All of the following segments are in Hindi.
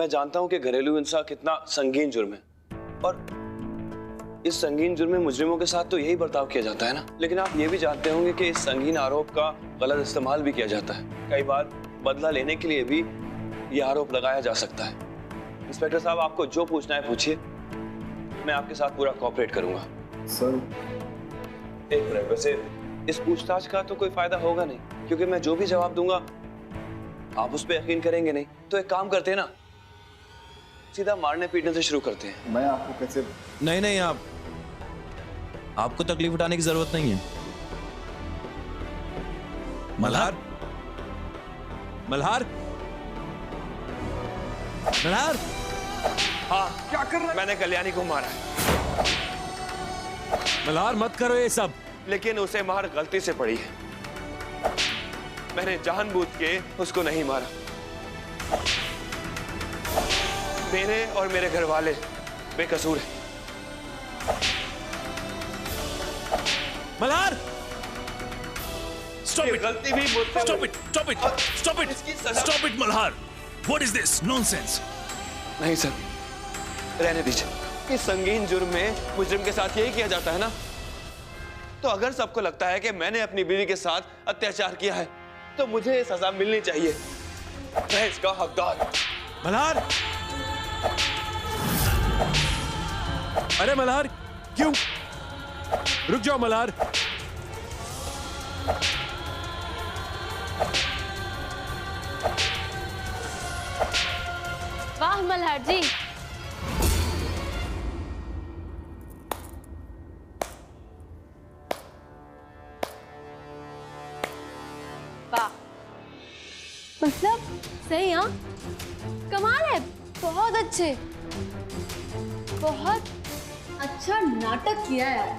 मैं जानता हूं कि घरेलू हिंसा कितना संगीन जुर्म है और इस संगीन जुर्म में मुजरिमों के साथ तो यही बर्ताव किया जाता है ना। लेकिन आप ये भी जानते होंगे कि इस संगीन आरोप का गलत इस्तेमाल भी किया जाता है। कई बार बदला लेने के लिए भी ये आरोप लगाया जा सकता है। इंस्पेक्टर साहब, आपको जो पूछना है पूछिए, मैं आपके साथ पूरा कोऑपरेट करूंगा। सर एक मिनट, वैसे इस पूछताछ का तो कोई फायदा होगा नहीं, क्योंकि मैं जो भी जवाब दूंगा आप उस पर यकीन करेंगे नहीं। तो एक काम करते हैं ना, सीधा मारने पीटने से शुरू करते हैं। मैं आपको कैसे? नहीं नहीं, आपको तकलीफ उठाने की जरूरत नहीं है। मल्हार, मल्हार, मल्हार। हाँ, क्या कर रहे हैं? मैंने कल्याणी को मारा है। मल्हार मत करो ये सब। लेकिन उसे मार गलती से पड़ी है। मैंने जानबूझ के उसको नहीं मारा। मेरे और मेरे घर वाले बेकसूर हैं। मल्हार, स्टॉप इट, गलती भी मुझसे। Stop it, stop it, stop it, stop it Malhar. What is this nonsense? नहीं सर, रहने दीजिए। इस संगीन जुर्म में मुजरिम के साथ यही किया जाता है ना। तो अगर सबको लगता है कि मैंने अपनी बीवी के साथ अत्याचार किया है तो मुझे ये सजा मिलनी चाहिए। मैं इसका हकदार। मल्हार, अरे मल्हार, क्यों? रुक जाओ मल्हार। वाह मल्हार जी, वाह, मतलब सही। हाँ, कमाल है, बहुत अच्छे, बहुत अच्छा नाटक किया है।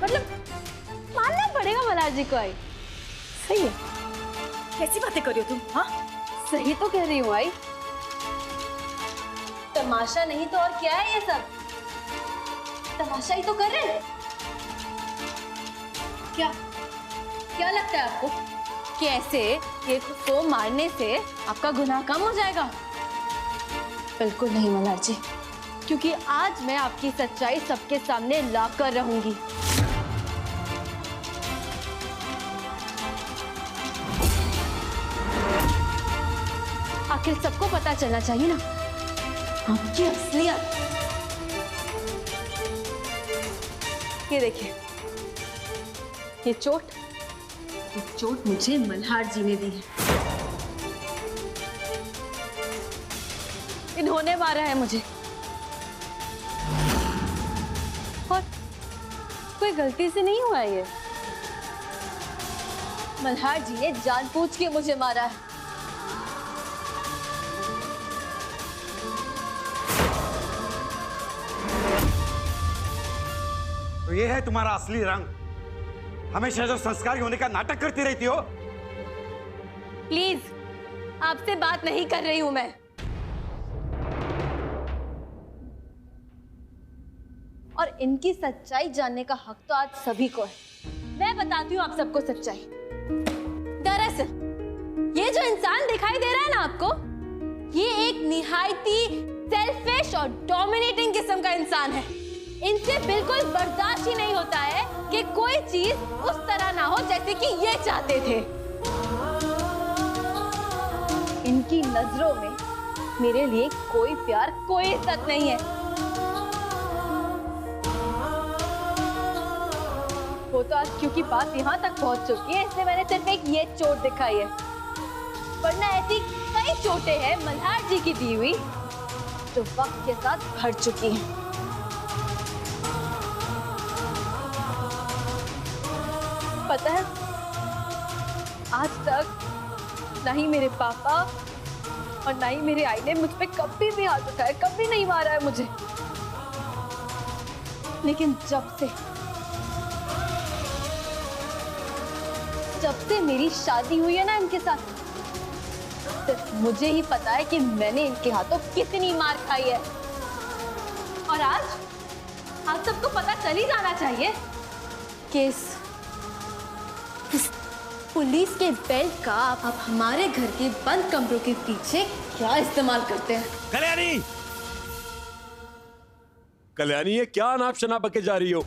मतलब मानना पड़ेगा मल्हार जी को। आई सही है। कैसी बातें कर रही हो तुम? हाँ, सही तो कह रही हूँ आई। तमाशा नहीं तो और क्या है ये सब? तमाशा ही तो कर रहे हैं। क्या क्या लगता है आपको कि ऐसे एक को मारने से आपका गुनाह कम हो जाएगा? बिल्कुल नहीं मल्हार जी, क्योंकि आज मैं आपकी सच्चाई सबके सामने ला कर रहूंगी। आखिर सबको पता चलना चाहिए ना आपकी असलियत। ये देखिए, ये चोट मुझे मल्हार जी ने दी है। इन्होंने मारा है मुझे, और कोई गलती से नहीं हुआ ये। मल्हार जी ने जानबूझ के मुझे मारा है। तो ये है तुम्हारा असली रंग? हमेशा जो संस्कारी होने का नाटक करती रहती हो। प्लीज, आपसे बात नहीं कर रही हूं मैं। और इनकी सच्चाई जानने का हक तो आज सभी को है। मैं बताती हूँ आप सबको सच्चाई। दरअसल ये जो इंसान दिखाई दे रहा है ना आपको, ये एक निहायती सेल्फिश और डोमिनेटिंग किस्म का इंसान है। इनसे बिल्कुल बर्दाश्त ही नहीं होता है कि कोई चीज उस तरह ना हो जैसे कि ये चाहते थे। इनकी नजरों में मेरे लिए कोई प्यार, कोई इज्जत नहीं है। वो तो आज क्योंकि बात यहाँ तक पहुँच चुकी है, इसलिए मैंने सिर्फ एक ये चोट दिखाई है, वरना ऐसी कई चोटें हैं मल्हार जी की दी हुई जो वक्त के साथ भर चुकी हैं। पता है, आज तक ना ही मेरे पापा और ना ही मेरे आई ने मुझ पे कभी भी हाथ उठाया, कभी नहीं मारा है मुझे। लेकिन जब से मेरी शादी हुई है ना इनके साथ, सिर्फ मुझे ही पता है कि मैंने इनके हाथों कितनी मार खाई है। और आज सबको पता चल ही जाना चाहिए कि इस पुलिस के बेल्ट का आप हमारे घर के बंद कमरों के पीछे क्या इस्तेमाल करते हैं। कल्याणी, कल्याणी, ये क्या अनाप शनाप बके जा रही हो?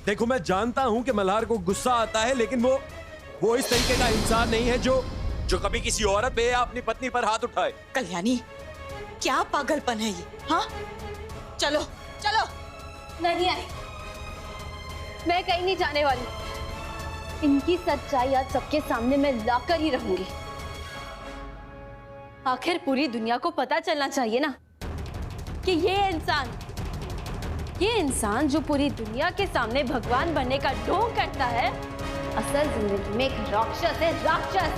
देखो, मैं जानता हूं कि मल्हार को गुस्सा आता है, लेकिन वो इस तरीके का इंसान नहीं है जो कभी किसी औरत पे या अपनी पत्नी पर हाथ उठाए। कल्याणी, क्या पागलपन है ये? हाँ, चलो चलो। नहीं आई, मैं कहीं नहीं जाने वाली। इनकी सच्चाई आज सबके सामने मैं लाकर ही रहूंगी। आखिर पूरी दुनिया को पता चलना चाहिए ना कि ये इंसान जो पूरी दुनिया के सामने भगवान बनने का ढोंग करता है, असल जिंदगी में एक राक्षस है, राक्षस।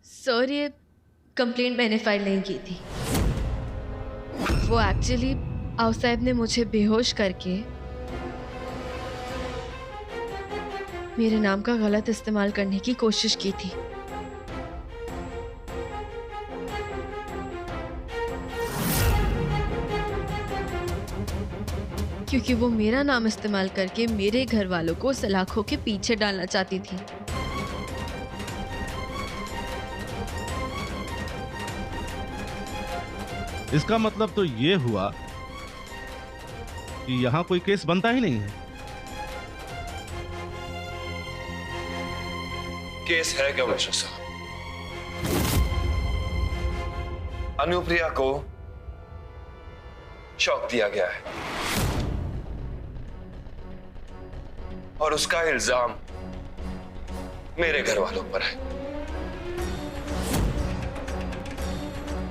सर, ये कंप्लेंट मैंने फाइल नहीं की थी। वो एक्चुअली आओ साहब ने मुझे बेहोश करके मेरे नाम का गलत इस्तेमाल करने की कोशिश की थी। क्योंकि वो मेरा नाम इस्तेमाल करके मेरे घर वालों को सलाखों के पीछे डालना चाहती थी। इसका मतलब तो ये हुआ कि यहां कोई केस बनता ही नहीं है। केस है क्या मिश्रा साहब? अनुप्रिया को शॉक दिया गया है और उसका इल्जाम मेरे घर वालों पर है,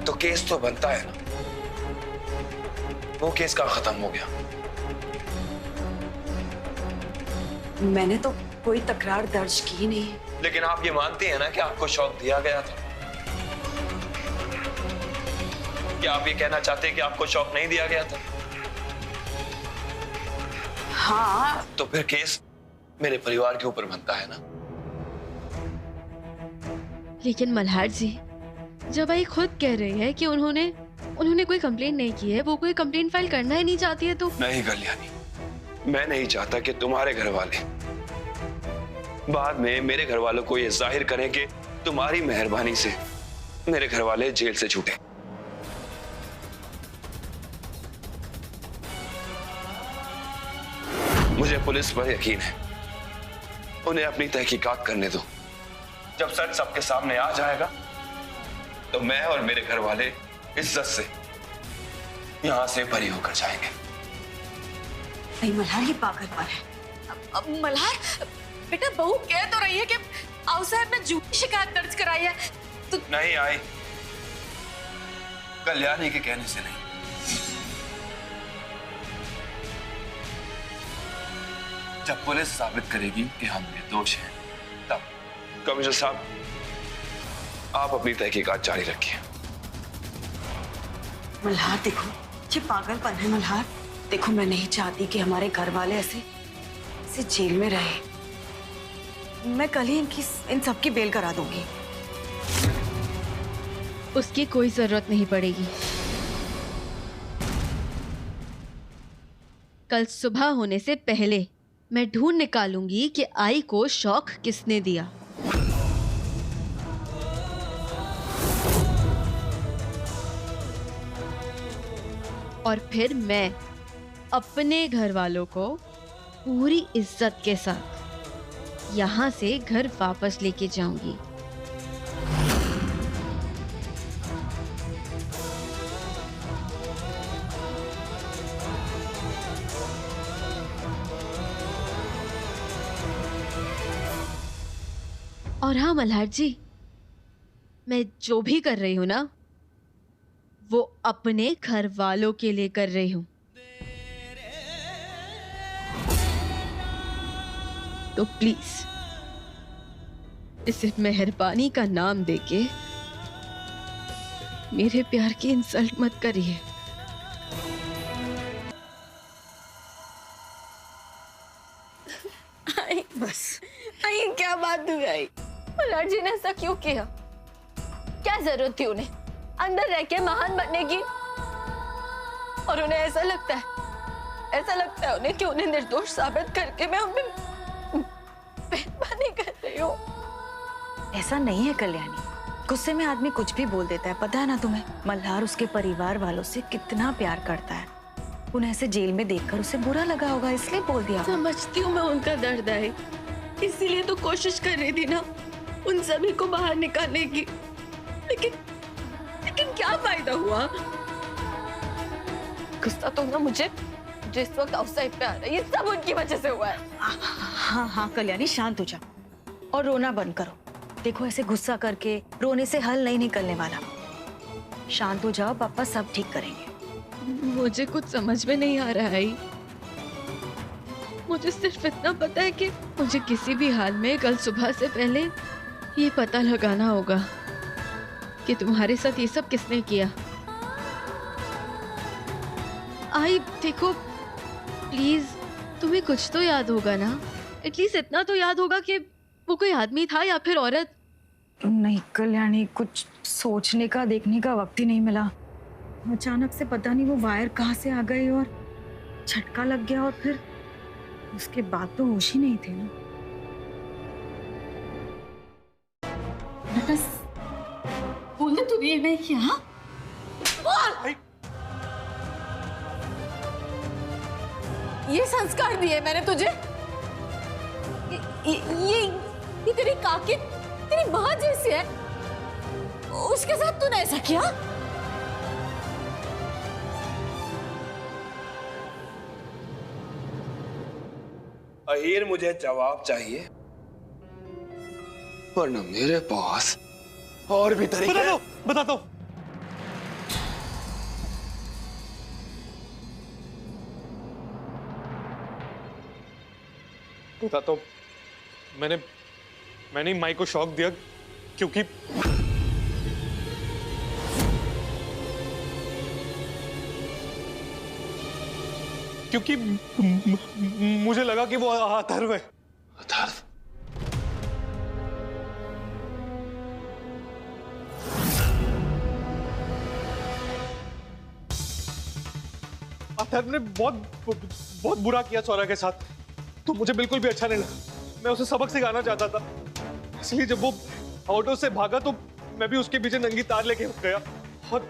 तो केस तो बनता है ना। वो केस कहां खत्म हो गया? मैंने तो कोई तकरार दर्ज की नहीं। लेकिन आप ये मानते हैं ना कि आपको शॉक दिया गया था? क्या आप ये कहना चाहते हैं कि आपको शॉक नहीं दिया गया था? हाँ, तो फिर केस मेरे परिवार के ऊपर बनता है ना। लेकिन मल्हार जी, जब आई खुद कह रही है कि उन्होंने कोई कंप्लेंट नहीं की है, वो कोई कंप्लेंट फाइल करना ही नहीं चाहती है, तो नहीं कल्याणी, मैं नहीं चाहता कि तुम्हारे घर वाले बाद में मेरे घर वालों को ये जाहिर करें कि तुम्हारी मेहरबानी से मेरे घर वाले जेल से छूटे। मुझे पुलिस पर यकीन है, उन्हें अपनी तहकीकात करने दो। जब सच सबके सामने आ जाएगा तो मैं और मेरे घर वाले इज्जत से यहां से बरी होकर जाएंगे। नहीं मल्हार, ये पागलपन है। अब मल्हार बेटा, बहू कह तो रही है कि आओ साहब ने झूठी शिकायत दर्ज कराई है, तो नहीं आई, कल्याणी के कहने से नहीं। जब पुलिस साबित करेगी कि हम निर्दोष हैं, तब। कमिश्नर साहब, आप अपनी तहकीकात जारी रखिए। मल्हार देखो, ये पागलपन है मल्हार। देखो, मैं नहीं चाहती कि हमारे घर वाले ऐसे जेल में रहे। मैं कल ही इन सबकी बेल करा दूंगी। उसकी कोई जरूरत नहीं पड़ेगी। कल सुबह होने से पहले मैं ढूंढ निकालूंगी कि आई को शॉक किसने दिया। और फिर मैं अपने घर वालों को पूरी इज्जत के साथ यहां से घर वापस लेके जाऊंगी। और हाँ मल्हार जी, मैं जो भी कर रही हूं ना, वो अपने घर वालों के लिए कर रही हूं। तो प्लीज इसे मेहरबानी का नाम देके मेरे प्यार की इंसल्ट मत करिए। बस आई, क्या बात हुई आई? मल्हार जी ने ऐसा क्यों किया? क्या जरूरत थी उन्हें अंदर रह के महान बनने की? और उन्हें ऐसा लगता है ऐसा लगता है उन्हें कि उन्हें निर्दोष साबित करके मैं उनमें बेईमानी कर रही हूँ। ऐसा नहीं है कल्याणी, गुस्से में आदमी कुछ भी बोल देता है, पता है ना तुम्हें? मल्हार उसके परिवार वालों से कितना प्यार करता है, उन्हें ऐसे जेल में देखकर उसे बुरा लगा होगा, इसलिए बोल दिया। समझती हूँ मैं उनका दर्द है, इसीलिए तो कोशिश कर रही थी ना उन सभी को बाहर निकालने की, लेकिन क्या फायदा हुआ? गुस्सा तो ना मुझे जिस वक्त अवसर पे आ रहा है, ये सब उनकी वजह से हुआ है। हाँ हाँ कल्याणी, शांत हो जाओ और रोना बंद करो। देखो, ऐसे गुस्सा करके रोने से हल नहीं निकलने वाला। शांत हो जाओ, पापा सब ठीक करेंगे। मुझे कुछ समझ में नहीं आ रहा है। मुझे सिर्फ इतना पता है कि मुझे किसी भी हाल में कल सुबह से पहले ये पता लगाना होगा कि तुम्हारे साथ ये सब किसने किया। आई देखो, प्लीज तुम्हें कुछ तो याद होगा ना, एटलीस्ट इतना तो याद होगा कि वो कोई आदमी था या फिर औरत। नहीं कल्याणी, कुछ सोचने का देखने का वक्त ही नहीं मिला। अचानक से पता नहीं वो वायर कहाँ से आ गई और झटका लग गया, और फिर उसके बाद तो होश ही नहीं थे ना। बस बोलने तो ये नहीं किया। ये संस्कार दिए मैंने तुझे, ये तेरी काकी, तेरी माँ जैसी है, उसके साथ तूने ऐसा किया? अहीर, मुझे जवाब चाहिए, वरना मेरे पास और भी तरीके। बता दो। बताता हूँ। मैंने माई को शॉक दिया क्योंकि मुझे लगा कि वो अथर्व है। अथर्व? अथर्व ने बहुत बुरा किया सौरा के साथ, तो मुझे बिल्कुल भी अच्छा नहीं लगा। मैं उसे सबक सिखाना चाहता था, इसलिए जब वो ऑटो से भागा तो मैं भी उसके पीछे नंगी तार लेके गया, और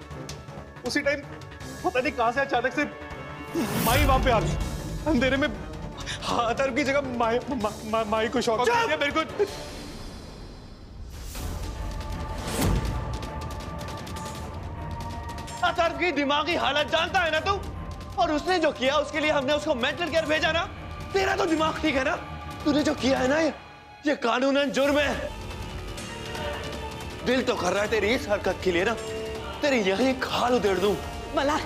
उसी टाइम पता नहीं कहां से अचानक से माई वहां पे आ गई। अंधेरे में अथर्व की जगह माई को शॉक दिया मेरे को। अथर्व की दिमागी हालत जानता है ना तू, और उसने जो किया उसके लिए हमने उसको मेंटल केयर भेजा ना। तेरा तो दिमाग ठीक है ना, तूने जो किया है ना ये कानूनन जुर्म है। दिल तो कर रहा है तेरी इस हरकत के लिए ना तेरी यही खाल उधेड़ दूं। मल्हार,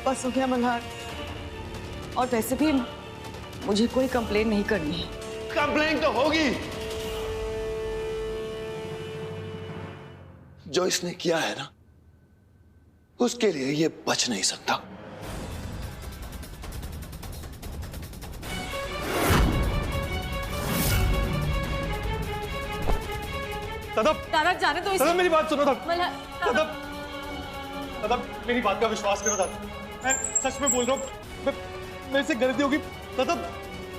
बस हो गया मल्हार, और वैसे भी मुझे कोई कंप्लेन नहीं करनी है। कंप्लेन तो होगी, जो इसने किया है ना उसके लिए ये बच नहीं सकता। दादा जाने तो दादा मेरी बात सुनो दादा मेरी बात का विश्वास करो दादा, मैं सच में बोल रहा हूँ, मेरे से गलती होगी दादा,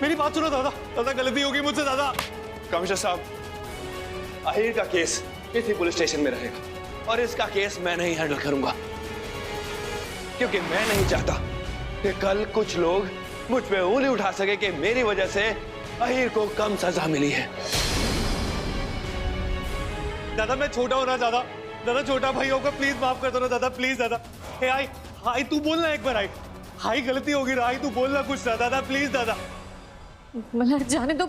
मेरी बात सुनो दादा गलती होगी मुझसे दादा। कमिश्नर साहब, अहीर का केस इसी पुलिस स्टेशन में रहेगा, और इसका केस मैं नहीं हैंडल करूंगा, क्योंकि मैं नहीं चाहता कि कल कुछ लोग मुझ पे उंगली उठा सके कि मेरी वजह से अहीर को कम सजा मिली है। दादा मैं छोटा हो रहा, दादा छोटा भाई होगा, प्लीज माफ कर दो ना दादा, प्लीज दादा। हे हाई तू बोलना एक बार, हाई गलती होगी ना, हाई तू बोलना कुछ ना दादा, प्लीज दादा। मल्हार जाने दो,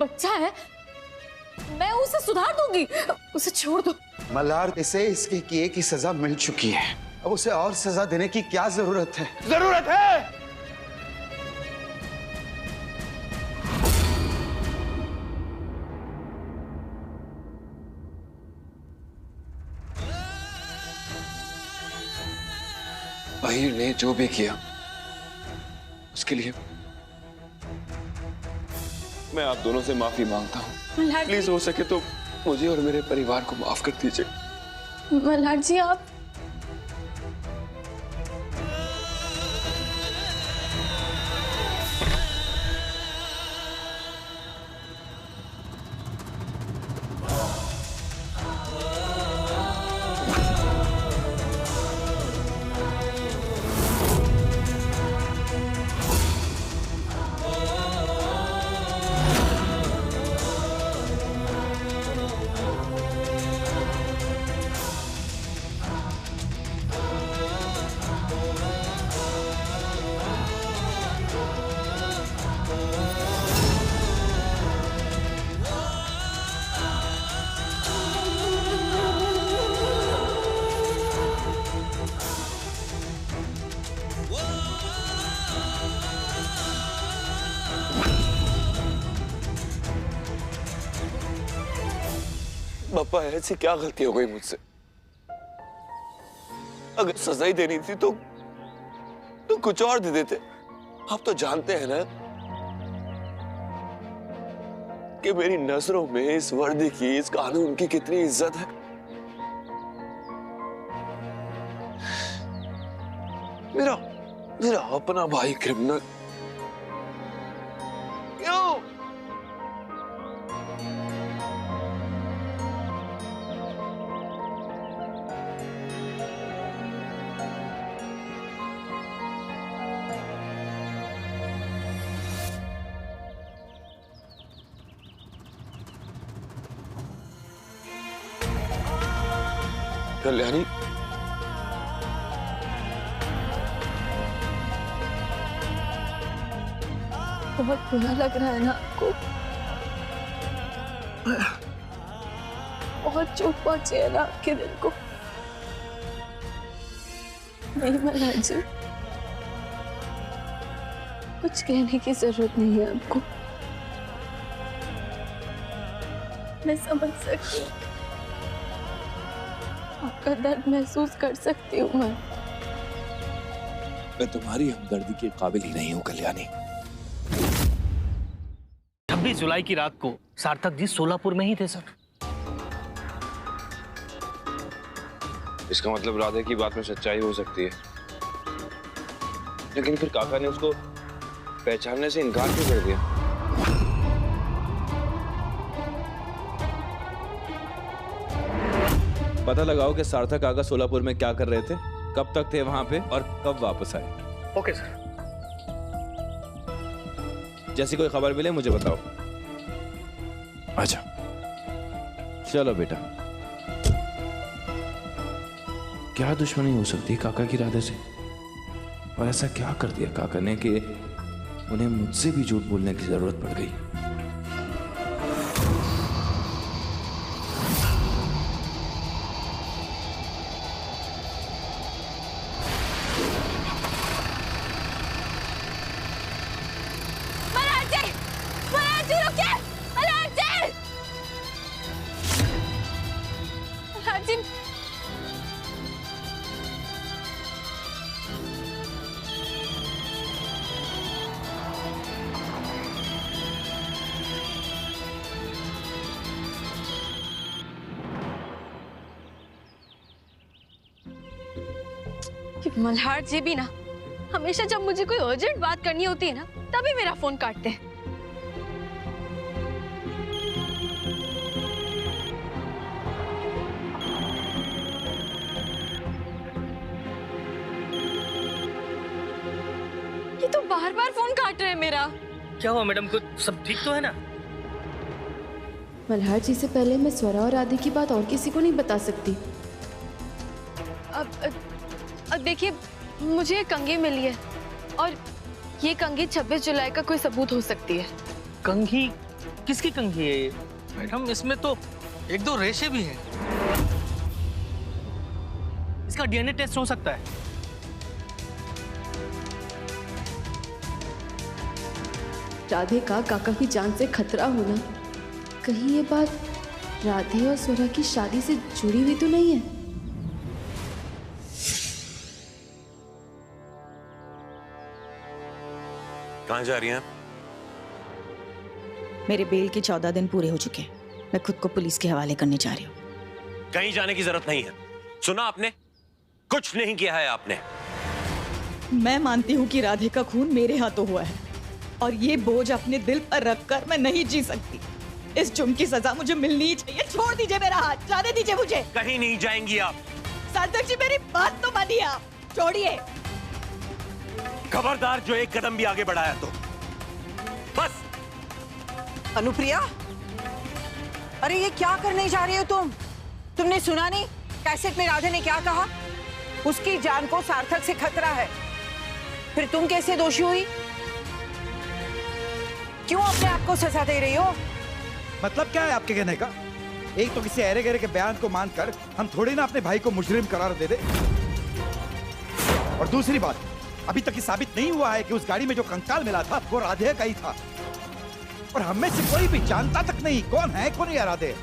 बच्चा है, मैं उसे सुधार दूंगी, उसे छोड़ दो। मल्हार, इसे इसके किए की सजा मिल चुकी है, अब उसे और सजा देने की क्या जरूरत है? जरूरत है। अहीर ने जो भी किया उसके लिए मैं आप दोनों से माफी मांगता हूँ। प्लीज हो सके तो मुझे और मेरे परिवार को माफ कर दीजिए। मल्हार जी, आप पापा ऐसी क्या गलती हो गई मुझसे? अगर सजा ही देनी थी तो कुछ और दे देते। आप तो जानते हैं ना कि मेरी नजरों में इस वर्दी की, इस कानून की कितनी इज्जत है। मेरा अपना भाई क्रिमिनल, क्यों? कल्याणी, बहुत बुरा लग रहा है ना आपको? बहुत चोट पहुंची है ना आपके दिल को? नहीं मल्हार जी, कुछ कहने की जरूरत नहीं है आपको। मैं समझ सकती हूँ, आपका दर्द महसूस कर सकती हूँ। मैं तुम्हारी हमदर्दी के काबिल ही नहीं हूँ कल्याणी। 26 जुलाई की रात को सार्थक जी सोलापुर में ही थे सर। इसका मतलब राधे की बात में सच्चाई हो सकती है, लेकिन फिर काका ने उसको पहचानने से इनकार क्यों कर दिया? पता लगाओ कि सार्थक काका सोलापुर में क्या कर रहे थे, कब तक थे वहां पे और कब वापस आए। Okay sir. जैसी कोई खबर मिले मुझे बताओ। अच्छा चलो बेटा। क्या दुश्मनी हो सकती है काका की राधे से, और ऐसा क्या कर दिया काका ने कि उन्हें मुझसे भी झूठ बोलने की जरूरत पड़ गई? मल्हार जी भी ना हमेशा जब मुझे कोई अर्जेंट बात करनी होती है ना, तभी मेरा फोन काटते हैं। ये तो बार-बार फोन काट रहे हैं मेरा। क्या हुआ मैडम, कुछ सब ठीक तो है ना? मल्हार जी से पहले मैं स्वरा और आदि की बात और किसी को नहीं बता सकती। अब देखिए, मुझे ये कंघी मिली है और ये कंघी 26 जुलाई का कोई सबूत हो सकती है। कंघी? किसकी कंघी है ये? मैडम इसमें तो 1-2 रेशे भी हैं। इसका डीएनए टेस्ट हो सकता है। राधे का काका की जान से खतरा होना, कहीं ये बात राधे और स्वरा की शादी से जुड़ी हुई तो नहीं है? कहाँ जा रही हैं? मेरे बेल के 14 दिन पूरे हो चुके हैं। मैं खुद को पुलिस के हवाले करने जा रही हूँ। कहीं जाने की जरूरत नहीं है। सुना आपने? कुछ नहीं किया है आपने। मैं मानती हूँ कि राधे का खून मेरे हाथों हुआ है और ये बोझ अपने दिल पर रखकर मैं नहीं जी सकती। इस जुर्म की सजा मुझे मिलनी ही चाहिए। छोड़ दीजिए मेरा हाथ, जाने दीजिए मुझे। कहीं नहीं जाएंगी आप। सार्थक जी मेरी बात तो मानिए आप, छोड़िए। खबरदार जो एक कदम भी आगे बढ़ाया तो बस। अनुप्रिया, अरे ये क्या करने जा रही हो तुम? तुमने सुना नहीं कैसेट में राधे ने क्या कहा? उसकी जान को सार्थक से खतरा है। फिर तुम कैसे दोषी हुई? क्यों अपने आप को सजा दे रही हो? मतलब क्या है आपके कहने का? एक तो किसी अरे गरे के बयान को मानकर हम थोड़ी ना अपने भाई को मुजरिम करार दे दे। और दूसरी बात, अभी तक ये साबित नहीं हुआ है कि उस गाड़ी में जो कंकाल मिला था वो राधे का ही था। और हमें से कोई भी जानता तक नहीं कौन है कौन है Radhe.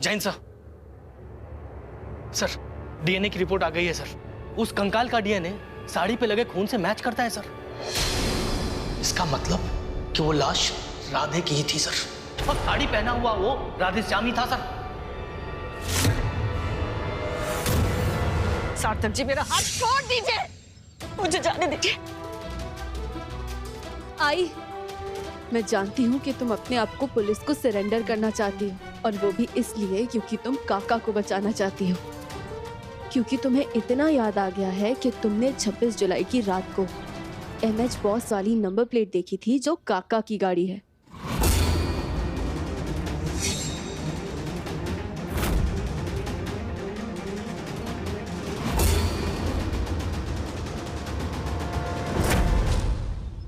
Jain sir, sir DNA की रिपोर्ट आ गई है सर। उस कंकाल का डीएनए साड़ी पे लगे खून से मैच करता है सर। इसका मतलब कि वो लाश राधे की ही थी सर, और साड़ी पहना हुआ वो राधे श्याम ही था सर। सार्थक जी मेरा हाथ छोड़ दीजिए, मुझे जाने दीजिए। आई, मैं जानती हूँ कि तुम अपने आप को पुलिस को सरेंडर करना चाहती हो, और वो भी इसलिए क्योंकि तुम काका को बचाना चाहती हो। क्योंकि तुम्हें इतना याद आ गया है कि तुमने 26 जुलाई की रात को MH बॉस वाली नंबर प्लेट देखी थी जो काका की गाड़ी है।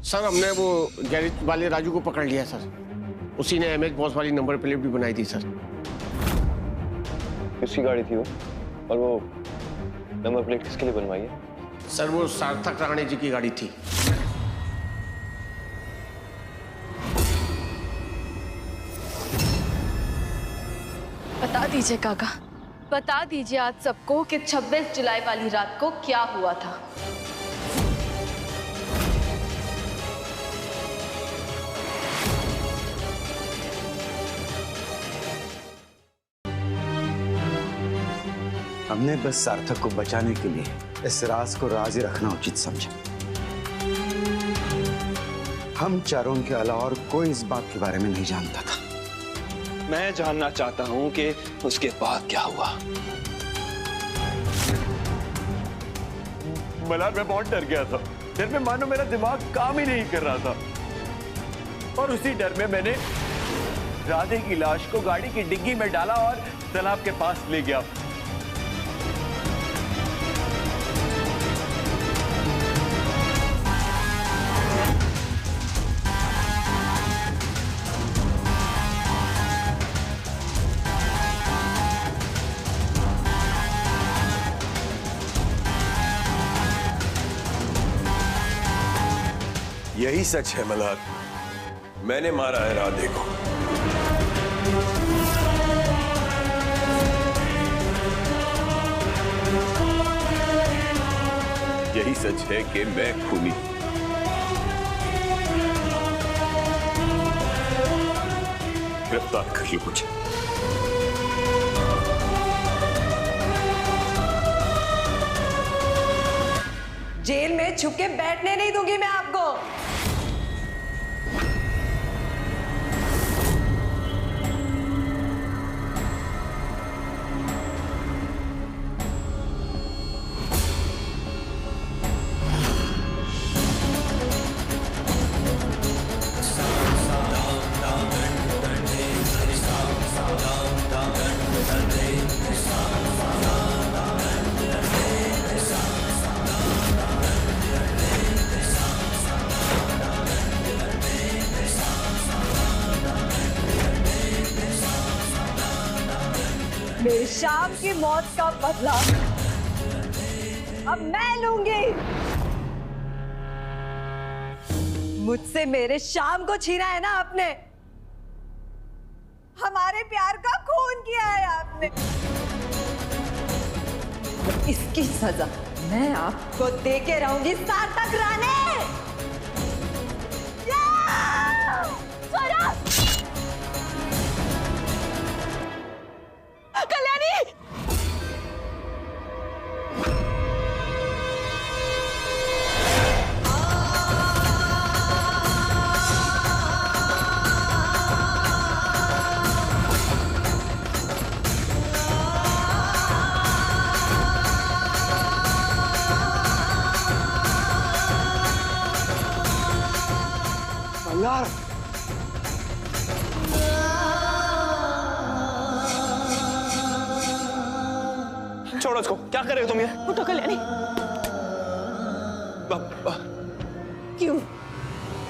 सर हमने वो गैरेज वाले राजू को पकड़ लिया सर। उसी ने MH बॉस वाली नंबर प्लेट भी बनाई थी सर। किसकी गाड़ी थी वो, और वो नंबर प्लेट किसके लिए बनवाई है? सर वो सार्थक राणे जी की गाड़ी थी। बता दीजिए काका, बता दीजिए आज सबको कि 26 जुलाई वाली रात को क्या हुआ था। हमने बस सार्थक को बचाने के लिए इस राज को राज ही रखना उचित समझा। हम चारों के अलावा और कोई इस बात के बारे में नहीं जानता था। मैं जानना चाहता हूँ कि उसके बाद क्या हुआ। मल्हार, मैं बहुत डर गया था। डर में मानो मेरा दिमाग काम ही नहीं कर रहा था, और उसी डर में मैंने राधे की लाश को गाड़ी की डिग्गी में डाला और तालाब के पास ले गया। यही सच है मल्हार, मैंने मारा है राधे को। यही सच है कि मैं खूनी। गिरफ्तार कर लो मुझे। जेल में छुप के बैठने नहीं दूंगी मैं आपको। मेरी शाम की मौत का बदला अब मैं लूंगी। मुझसे मेरे शाम को छीना है ना आपने, हमारे प्यार का खून किया है आपने। इसकी सजा मैं आपको देके रहूंगी सार्थक राणे। कल्याणी, मल्हार, छोड़ो इसको। क्या कर रहे हो तुम ये? उठो कल्याणी। क्यों?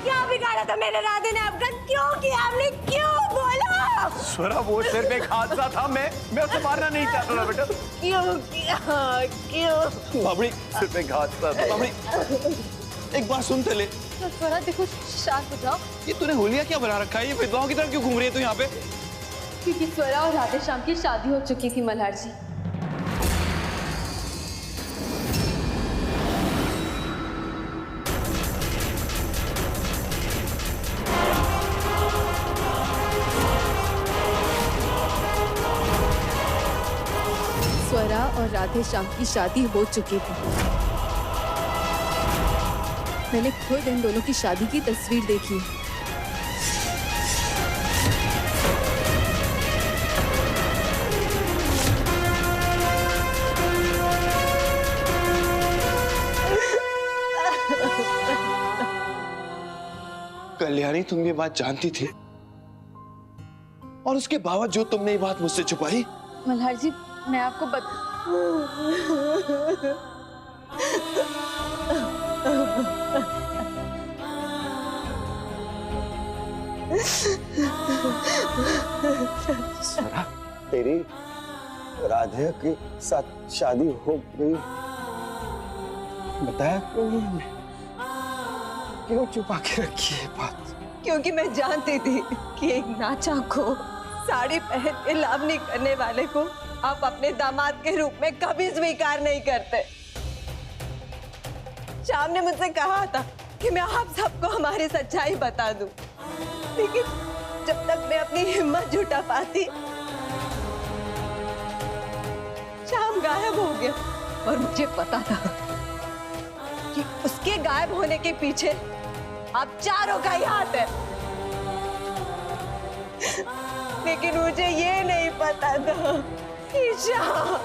क्या बिगाड़ा था मेरे राधे ने आपका? क्यों किया आपने? क्यों? बोलो। स्वरा, वो सिर्फ एक हादसा था। मैं उसे मारना नहीं चाहता था बेटा। क्यों किया? क्यों? बाबड़ी, सिर्फ एक हादसा था। बाबड़ी, एक बात सुनते ले। स्वरा देखो, शांत हो जाओ। ये तूने होलिया क्या बना रखा है? ये विधवाओं की तरह क्यों घूम रही है तू यहाँ पे? क्योंकि स्वरा और राधे श्याम की शादी हो चुकी थी मल्हार जी। स्वरा और राधे श्याम की शादी हो चुकी थी। मैंने खुद इन दोनों की शादी की तस्वीर देखी है। कल्याणी, तुम ये बात जानती थी और उसके बावजूद तुमने ये बात मुझसे छुपाई? मल्हार जी, मैं आपको स्वरा, तेरी राधे के साथ शादी हो गई, बताया क्यों नहीं हमें? क्यों छुपा के रखी है बात? क्योंकि मैं जानती थी कि एक नाचा को साड़ी पहन के लावनी करने वाले को आप अपने दामाद के रूप में कभी स्वीकार नहीं करते। श्याम ने मुझसे कहा था कि मैं आप सबको हमारी सच्चाई बता दूं, लेकिन जब तक मैं अपनी हिम्मत जुटा पाती, श्याम गायब हो गया। और मुझे पता था कि उसके गायब होने के पीछे आप चारों का ही हाथ है, लेकिन मुझे ये नहीं पता था कि श्याम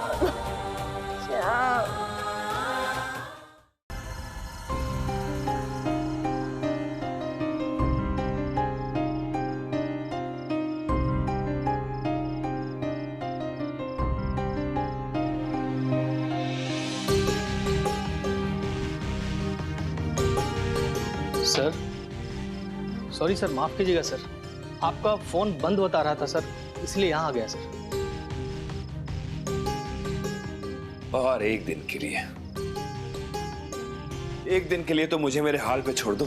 सर, सॉरी सर, माफ कीजिएगा सर, आपका फोन बंद बता रहा था सर, इसलिए यहाँ आ गया सर। और एक दिन के लिए तो मुझे मेरे हाल पे छोड़ दो।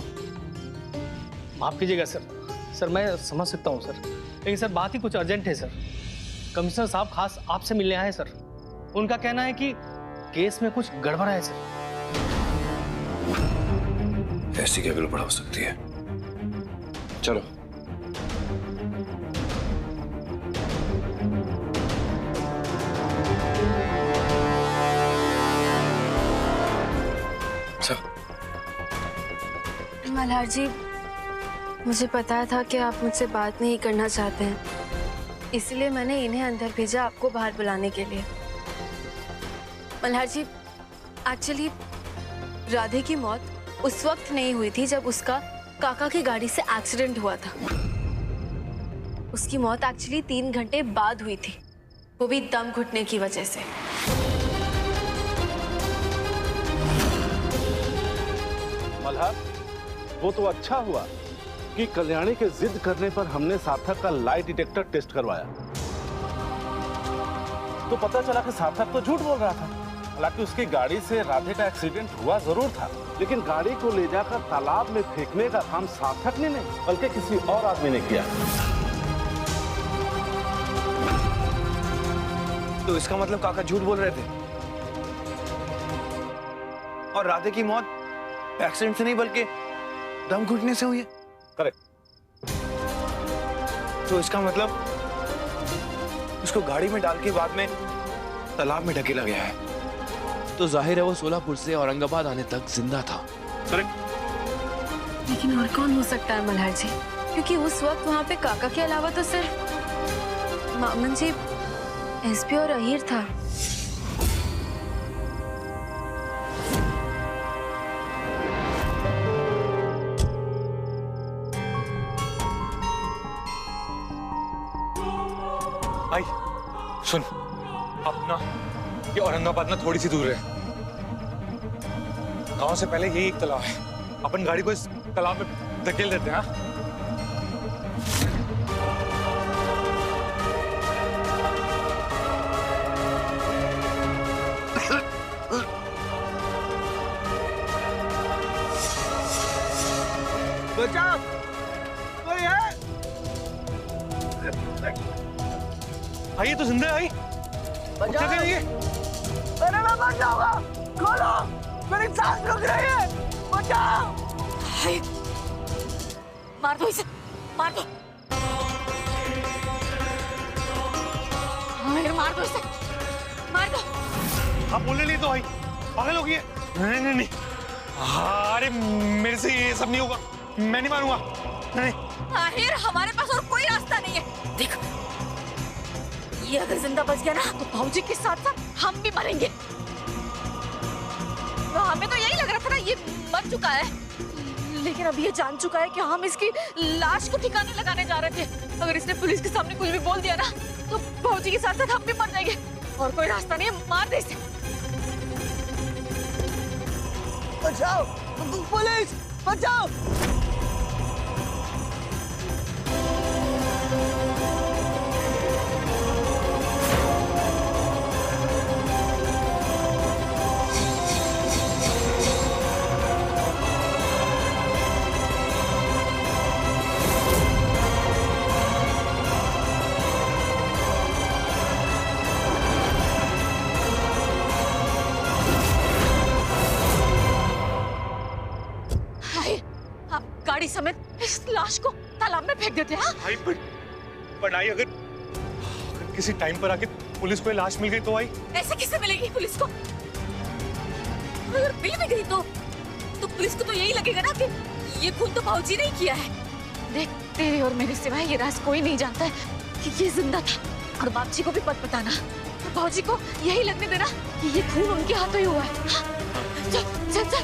माफ कीजिएगा सर, सर मैं समझ सकता हूँ सर, लेकिन सर बात ही कुछ अर्जेंट है सर। कमिश्नर साहब खास आपसे मिलने आए सर। उनका कहना है कि केस में कुछ गड़बड़ है सर। ऐसी क्या गड़बड़ हो सकती है? चलो। मल्हार जी, मुझे पता था कि आप मुझसे बात नहीं करना चाहते हैं, इसलिए मैंने इन्हें अंदर भेजा आपको बाहर बुलाने के लिए। मल्हार जी, एक्चुअली राधे की मौत उस वक्त नहीं हुई थी जब उसका काका की गाड़ी से एक्सीडेंट हुआ था। उसकी मौत एक्चुअली 3 घंटे बाद हुई थी, वो भी दम घुटने की वजह से। मल्हार, वो तो अच्छा हुआ कि कल्याणी के जिद करने पर हमने सार्थक का लाई डिटेक्टर टेस्ट करवाया, तो पता चला कि सार्थक तो झूठ बोल रहा था। हालांकि उसकी गाड़ी से राधे का एक्सीडेंट हुआ जरूर था, लेकिन गाड़ी को ले जाकर तालाब में फेंकने का काम सार्थक ने नहीं बल्कि किसी और आदमी ने किया। तो इसका मतलब काका झूठ बोल रहे थे और राधे की मौत एक्सीडेंट से नहीं बल्कि दम घुटने से हुई है। करेक्ट। तो इसका मतलब उसको गाड़ी में डाल के बाद में तालाब में ढकेला गया है। तो जाहिर है वो सोलापुर से औरंगाबाद आने तक जिंदा था। करेक्ट। लेकिन और कौन हो सकता है मल्हार जी? क्योंकि उस वक्त वहाँ पे काका के अलावा तो सिर्फ मामन जी, एसपी और अहीर था। भाई सुन, अपना ये औरंगाबाद ना थोड़ी सी दूर है। गांव से पहले यही एक तालाब है, अपन गाड़ी को इस तालाब में धकेल देते हैं। बचाओ, कोई है? तो जिंदा आई। क्या करेंगे? अरे मैं मर जाऊंगा, खोलो, मेरी सांस रुक रही है, बचाओ। मार दो इसे, मार दो। मार दो इसे, मार दो। आप बोलने नहीं तो आई, पागल हो गई है। नहीं नहीं नहीं, अरे मेरे से ये सब नहीं होगा, मैं नहीं मारूंगा। नहीं आहिर, हमारे पास और कोई रास्ता नहीं है। देख, ये अगर जिंदा बच गया ना तो भाऊजी के साथ साथ हम भी मरेंगे। तो हमें तो यही लग रहा था ना ये मर चुका है, लेकिन अब ये जान चुका है कि हम इसकी लाश को ठिकाने लगाने जा रहे थे। अगर इसने पुलिस के सामने कुछ भी बोल दिया ना तो भाऊजी के साथ साथ हम भी मर जाएंगे। और कोई रास्ता नहीं है, मार दे इसे। बचाओ, पुलिस बचाओ। गाड़ी समेत इस लाश को तालाब में फेंक देते हैं। भाई पर आई, अगर किसी टाइम पर आके पुलिस को लाश मिल गई तो आई? ऐसे किससे मिलेगी पुलिस को? अगर मिल भी गई तो पुलिस को तो यही लगेगा ना कि ये खून तो भाऊजी ने ही किया है। देख, तेरे और मेरे सिवाय ये राज कोई नहीं जानता है कि ये जिंदा था। और बाप जी को भी मत बताना, और भाऊजी को यही लगने देना कि ये खून उनके हाथों ही हुआ है। चल चल चल।